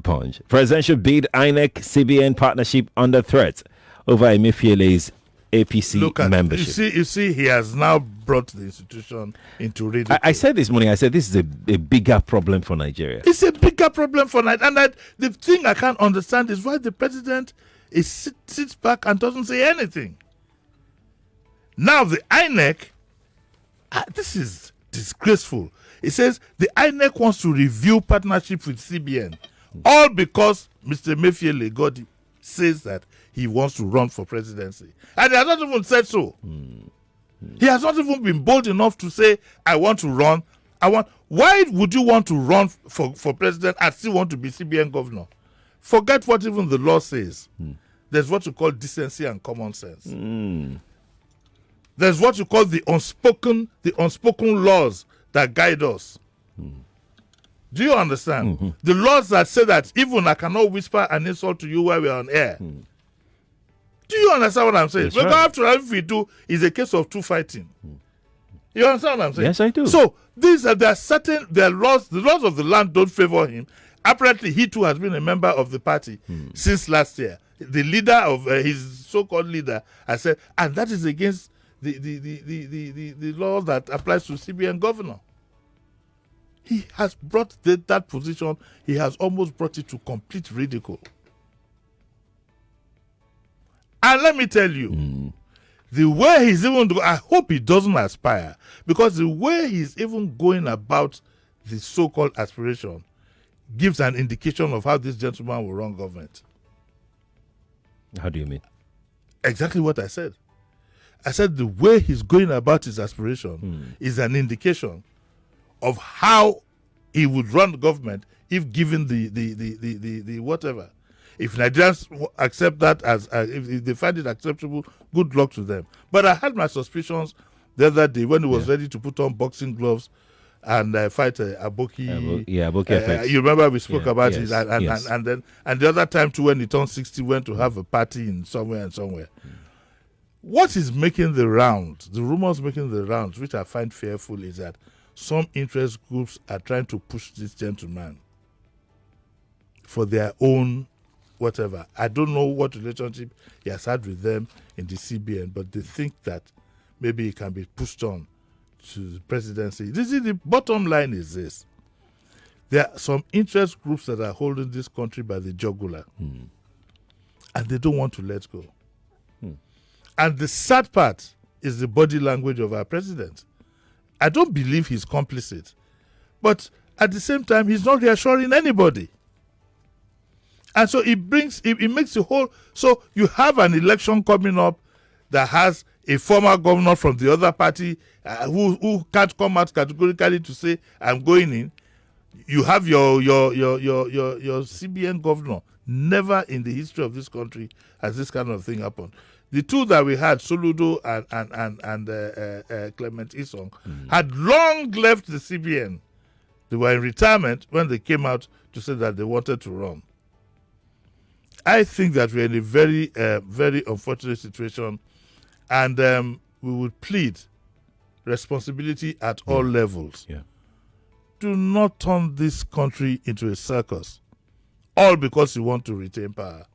Punch. Presidential bid INEC CBN partnership under threat over Emefiele's APC membership. You see, he has now brought the institution into ridicule. I said this morning, this is a bigger problem for Nigeria. It's a bigger problem for Nigeria. And the thing I can't understand is why the president sits back and doesn't say anything. Now the INEC, this is disgraceful. It says the INEC wants to review partnership with CBN, all because Mr. Emefiele says that he wants to run for presidency. And he has not even said so. He has not even been bold enough to say, I want to run. Why would you want to run for president and still want to be CBN governor? Forget what even the law says. There's what you call decency and common sense. There's what you call the unspoken laws that guide us. Do you understand? The laws that say that even I cannot whisper an insult to you while we're on air. Do you understand what I'm saying? Because after all, if we do, it's a case of two fighting. You understand what I'm saying? Yes, I do. So there are laws. The laws of the land don't favor him. Apparently, he too has been a member of the party since last year. The leader of his so-called leader has said, and that is against the law that applies to CBN governor. He has brought that position. He has almost brought it to complete ridicule. And let me tell you, the way he's even doing, I hope he doesn't aspire, because the way he's even going about the so-called aspiration gives an indication of how this gentleman will run government. How do you mean? Exactly what I said. I said the way he's going about his aspiration is an indication of how he would run the government if given the whatever. If Nigerians accept that if they find it acceptable, good luck to them. But I had my suspicions the other day when he was ready to put on boxing gloves and fight Aboki. Aboki effect. You remember we spoke about it, and the other time too when he turned 60, went to have a party in somewhere. What is making the rounds, the rumors making the rounds, which I find fearful, is that some interest groups are trying to push this gentleman for their own whatever. I don't know what relationship he has had with them in the CBN, but they think that maybe he can be pushed on to the presidency. This is the bottom line is this. There are some interest groups that are holding this country by the jugular, and they don't want to let go. And the sad part is the body language of our president. I don't believe he's complicit, but at the same time, he's not reassuring anybody. And so it makes the whole, so you have an election coming up that has a former governor from the other party who can't come out categorically to say, I'm going in. You have your CBN governor. Never in the history of this country has this kind of thing happened. The two that we had, Soludo and Clement Isong, had long left the CBN. They were in retirement when they came out to say that they wanted to run. I think that we're in a very, very unfortunate situation, and we would plead responsibility at all levels. Do not turn this country into a circus, all because you want to retain power.